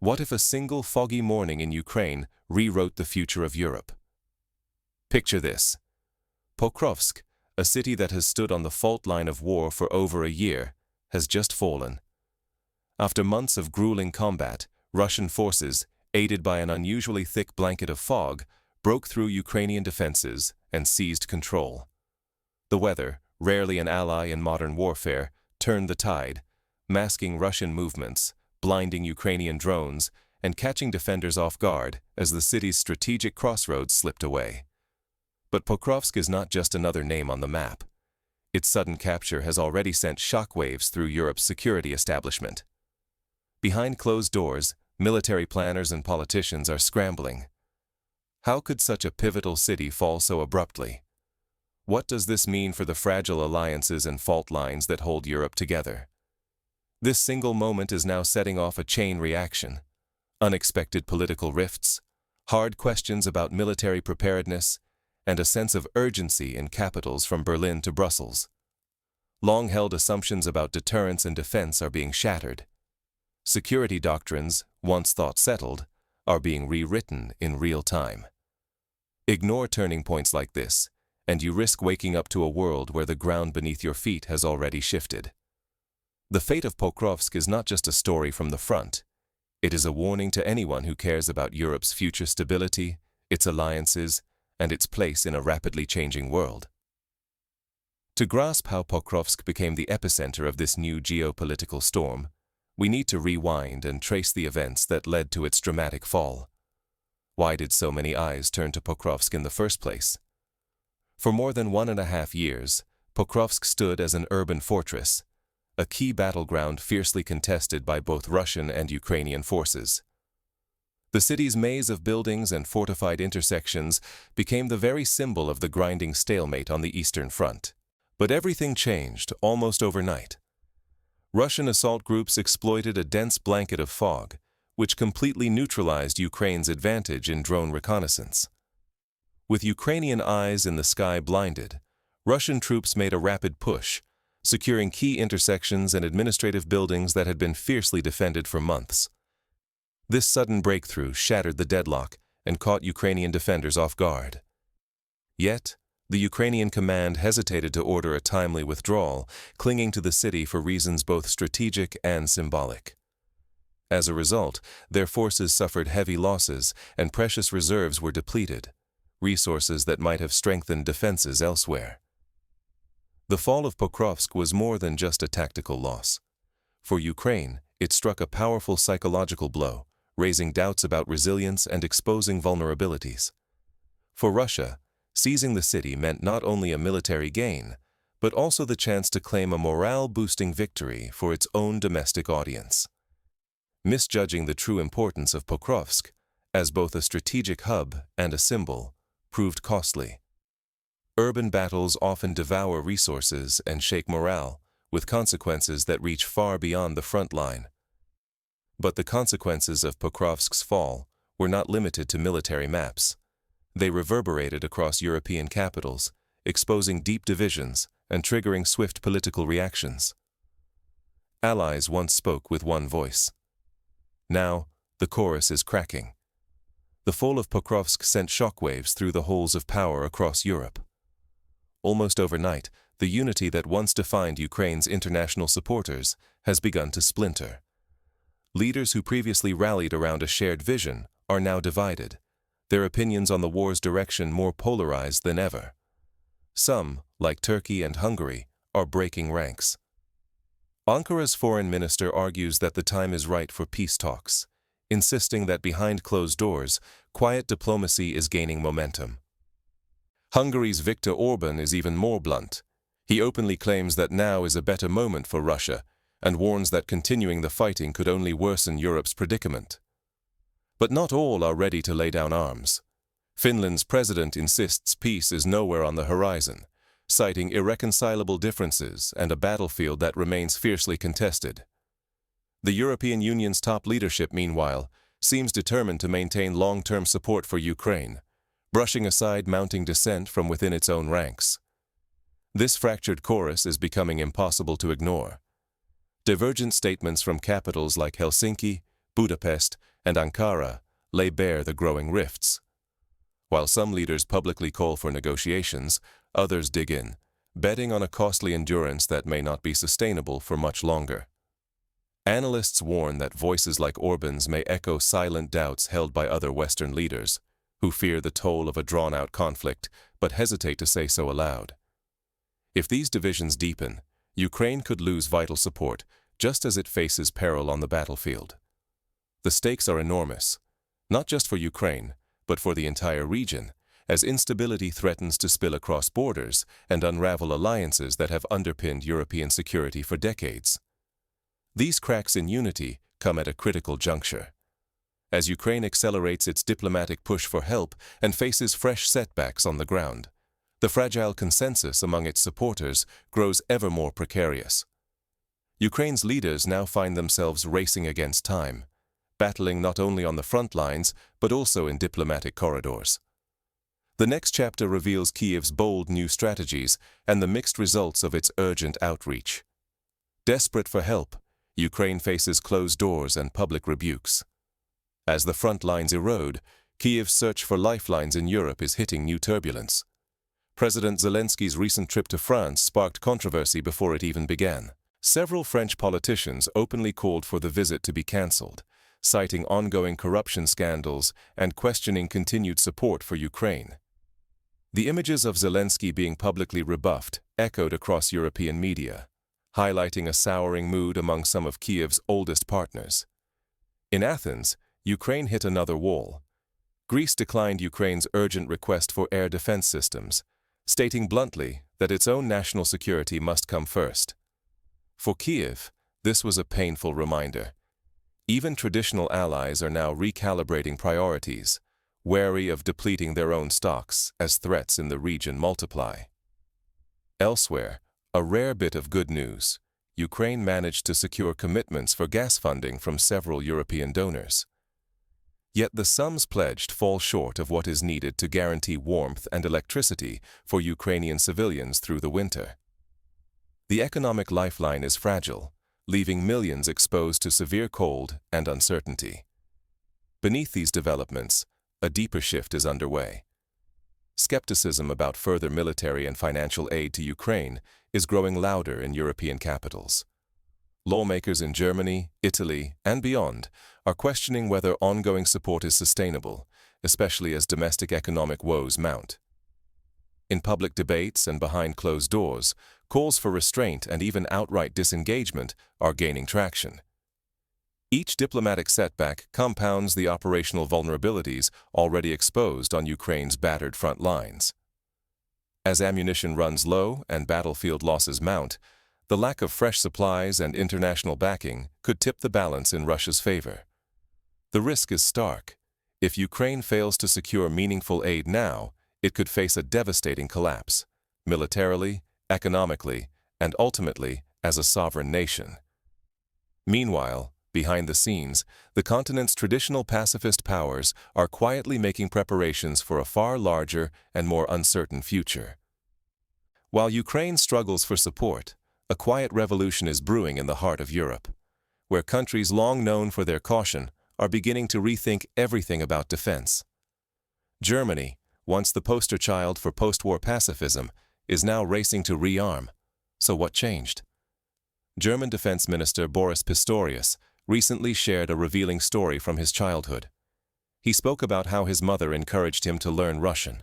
What if a single foggy morning in Ukraine rewrote the future of Europe? Picture this. Pokrovsk, a city that has stood on the fault line of war for over a year, has just fallen. After months of grueling combat, Russian forces, aided by an unusually thick blanket of fog, broke through Ukrainian defenses and seized control. The weather, rarely an ally in modern warfare, turned the tide, masking Russian movements, blinding Ukrainian drones, and catching defenders off guard as the city's strategic crossroads slipped away. But Pokrovsk is not just another name on the map. Its sudden capture has already sent shockwaves through Europe's security establishment. Behind closed doors, military planners and politicians are scrambling. How could such a pivotal city fall so abruptly? What does this mean for the fragile alliances and fault lines that hold Europe together? This single moment is now setting off a chain reaction. Unexpected political rifts, hard questions about military preparedness, and a sense of urgency in capitals from Berlin to Brussels. Long-held assumptions about deterrence and defense are being shattered. Security doctrines, once thought settled, are being rewritten in real time. Ignore turning points like this, and you risk waking up to a world where the ground beneath your feet has already shifted. The fate of Pokrovsk is not just a story from the front. It is a warning to anyone who cares about Europe's future stability, its alliances, and its place in a rapidly changing world. To grasp how Pokrovsk became the epicenter of this new geopolitical storm, we need to rewind and trace the events that led to its dramatic fall. Why did so many eyes turn to Pokrovsk in the first place? For more than 1.5 years, Pokrovsk stood as an urban fortress, a key battleground fiercely contested by both Russian and Ukrainian forces. The city's maze of buildings and fortified intersections became the very symbol of the grinding stalemate on the Eastern Front. But everything changed almost overnight. Russian assault groups exploited a dense blanket of fog, which completely neutralized Ukraine's advantage in drone reconnaissance. With Ukrainian eyes in the sky blinded, Russian troops made a rapid push, securing key intersections and administrative buildings that had been fiercely defended for months. This sudden breakthrough shattered the deadlock and caught Ukrainian defenders off guard. Yet, the Ukrainian command hesitated to order a timely withdrawal, clinging to the city for reasons both strategic and symbolic. As a result, their forces suffered heavy losses and precious reserves were depleted, resources that might have strengthened defenses elsewhere. The fall of Pokrovsk was more than just a tactical loss. For Ukraine, it struck a powerful psychological blow, raising doubts about resilience and exposing vulnerabilities. For Russia, seizing the city meant not only a military gain, but also the chance to claim a morale-boosting victory for its own domestic audience. Misjudging the true importance of Pokrovsk, as both a strategic hub and a symbol, proved costly. Urban battles often devour resources and shake morale, with consequences that reach far beyond the front line. But the consequences of Pokrovsk's fall were not limited to military maps. They reverberated across European capitals, exposing deep divisions and triggering swift political reactions. Allies once spoke with one voice. Now, the chorus is cracking. The fall of Pokrovsk sent shockwaves through the halls of power across Europe. Almost overnight, the unity that once defined Ukraine's international supporters has begun to splinter. Leaders who previously rallied around a shared vision are now divided, their opinions on the war's direction more polarized than ever. Some, like Turkey and Hungary, are breaking ranks. Ankara's foreign minister argues that the time is right for peace talks, insisting that behind closed doors, quiet diplomacy is gaining momentum. Hungary's Viktor Orban is even more blunt. He openly claims that now is a better moment for Russia and warns that continuing the fighting could only worsen Europe's predicament. But not all are ready to lay down arms. Finland's president insists peace is nowhere on the horizon, citing irreconcilable differences and a battlefield that remains fiercely contested. The European Union's top leadership, meanwhile, seems determined to maintain long-term support for Ukraine, brushing aside mounting dissent from within its own ranks. This fractured chorus is becoming impossible to ignore. Divergent statements from capitals like Helsinki, Budapest, and Ankara lay bare the growing rifts. While some leaders publicly call for negotiations, others dig in, betting on a costly endurance that may not be sustainable for much longer. Analysts warn that voices like Orban's may echo silent doubts held by other Western leaders, who fear the toll of a drawn-out conflict but hesitate to say so aloud. If these divisions deepen, Ukraine could lose vital support just as it faces peril on the battlefield. The stakes are enormous, not just for Ukraine, but for the entire region, as instability threatens to spill across borders and unravel alliances that have underpinned European security for decades. These cracks in unity come at a critical juncture. As Ukraine accelerates its diplomatic push for help and faces fresh setbacks on the ground, the fragile consensus among its supporters grows ever more precarious. Ukraine's leaders now find themselves racing against time, battling not only on the front lines but also in diplomatic corridors. The next chapter reveals Kyiv's bold new strategies and the mixed results of its urgent outreach. Desperate for help, Ukraine faces closed doors and public rebukes. As the front lines erode, Kyiv's search for lifelines in Europe is hitting new turbulence. President Zelensky's recent trip to France sparked controversy before it even began. Several French politicians openly called for the visit to be cancelled, citing ongoing corruption scandals and questioning continued support for Ukraine. The images of Zelensky being publicly rebuffed echoed across European media, highlighting a souring mood among some of Kyiv's oldest partners. In Athens, Ukraine hit another wall. Greece declined Ukraine's urgent request for air defense systems, stating bluntly that its own national security must come first. For Kyiv, this was a painful reminder. Even traditional allies are now recalibrating priorities, wary of depleting their own stocks as threats in the region multiply. Elsewhere, a rare bit of good news: Ukraine managed to secure commitments for gas funding from several European donors. Yet the sums pledged fall short of what is needed to guarantee warmth and electricity for Ukrainian civilians through the winter. The economic lifeline is fragile, leaving millions exposed to severe cold and uncertainty. Beneath these developments, a deeper shift is underway. Skepticism about further military and financial aid to Ukraine is growing louder in European capitals. Lawmakers in Germany, Italy, and beyond are questioning whether ongoing support is sustainable, especially as domestic economic woes mount. In public debates and behind closed doors, calls for restraint and even outright disengagement are gaining traction. Each diplomatic setback compounds the operational vulnerabilities already exposed on Ukraine's battered front lines. As ammunition runs low and battlefield losses mount, the lack of fresh supplies and international backing could tip the balance in Russia's favor. The risk is stark. If Ukraine fails to secure meaningful aid now, it could face a devastating collapse, militarily, economically, and ultimately as a sovereign nation. Meanwhile, behind the scenes, the continent's traditional pacifist powers are quietly making preparations for a far larger and more uncertain future. While Ukraine struggles for support, a quiet revolution is brewing in the heart of Europe, where countries long known for their caution are beginning to rethink everything about defense. Germany, once the poster child for post-war pacifism, is now racing to rearm. So what changed? German Defense Minister Boris Pistorius recently shared a revealing story from his childhood. He spoke about how his mother encouraged him to learn Russian,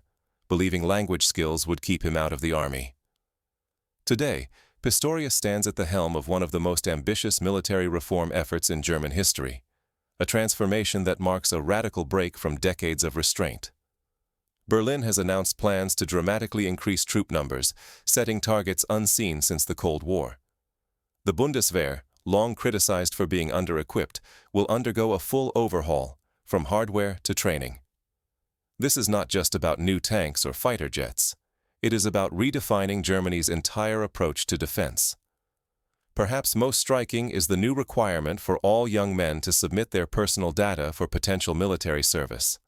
believing language skills would keep him out of the army. Today, Pistorius stands at the helm of one of the most ambitious military reform efforts in German history, a transformation that marks a radical break from decades of restraint. Berlin has announced plans to dramatically increase troop numbers, setting targets unseen since the Cold War. The Bundeswehr, long criticized for being under-equipped, will undergo a full overhaul, from hardware to training. This is not just about new tanks or fighter jets. It is about redefining Germany's entire approach to defense. Perhaps most striking is the new requirement for all young men to submit their personal data for potential military service,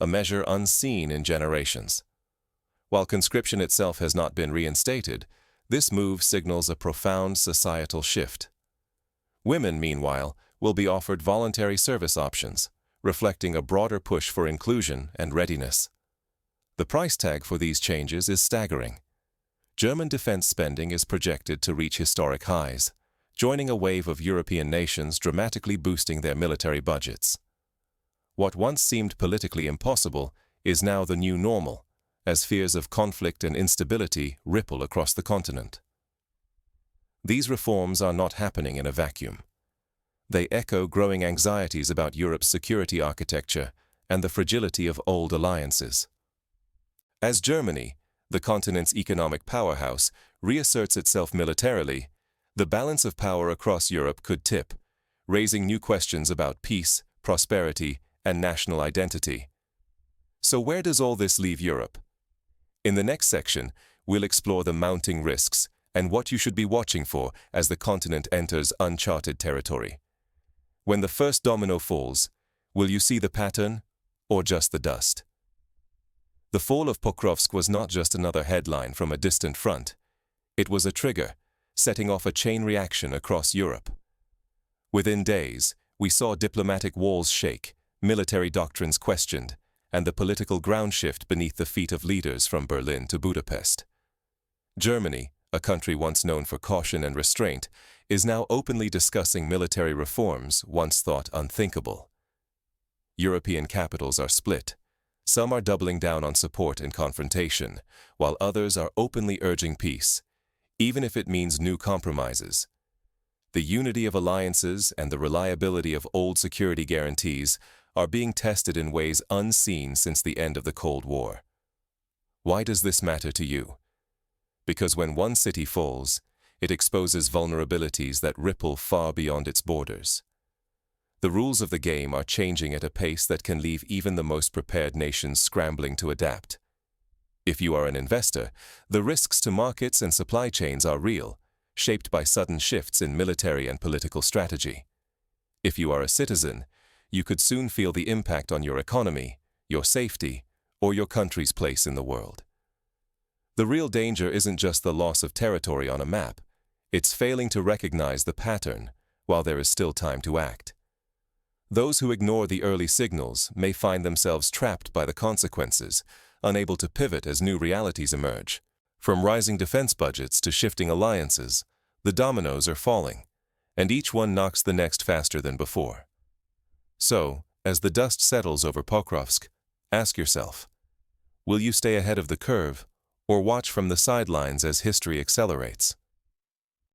a measure unseen in generations. While conscription itself has not been reinstated, this move signals a profound societal shift. Women, meanwhile, will be offered voluntary service options, reflecting a broader push for inclusion and readiness. The price tag for these changes is staggering. German defense spending is projected to reach historic highs, joining a wave of European nations dramatically boosting their military budgets. What once seemed politically impossible is now the new normal, as fears of conflict and instability ripple across the continent. These reforms are not happening in a vacuum. They echo growing anxieties about Europe's security architecture and the fragility of old alliances. As Germany, the continent's economic powerhouse, reasserts itself militarily, the balance of power across Europe could tip, raising new questions about peace, prosperity, and national identity. So where does all this leave Europe? In the next section, we'll explore the mounting risks and what you should be watching for as the continent enters uncharted territory. When the first domino falls, will you see the pattern or just the dust? The fall of Pokrovsk was not just another headline from a distant front. It was a trigger, setting off a chain reaction across Europe. Within days, we saw diplomatic walls shake, military doctrines questioned, and the political ground shift beneath the feet of leaders from Berlin to Budapest. Germany, a country once known for caution and restraint, is now openly discussing military reforms once thought unthinkable. European capitals are split. Some are doubling down on support and confrontation, while others are openly urging peace, even if it means new compromises. The unity of alliances and the reliability of old security guarantees are being tested in ways unseen since the end of the Cold War. Why does this matter to you? Because when one city falls, it exposes vulnerabilities that ripple far beyond its borders. The rules of the game are changing at a pace that can leave even the most prepared nations scrambling to adapt. If you are an investor, the risks to markets and supply chains are real, shaped by sudden shifts in military and political strategy. If you are a citizen, you could soon feel the impact on your economy, your safety, or your country's place in the world. The real danger isn't just the loss of territory on a map, it's failing to recognize the pattern while there is still time to act. Those who ignore the early signals may find themselves trapped by the consequences, unable to pivot as new realities emerge. From rising defense budgets to shifting alliances, the dominoes are falling, and each one knocks the next faster than before. So, as the dust settles over Pokrovsk, ask yourself, will you stay ahead of the curve or watch from the sidelines as history accelerates?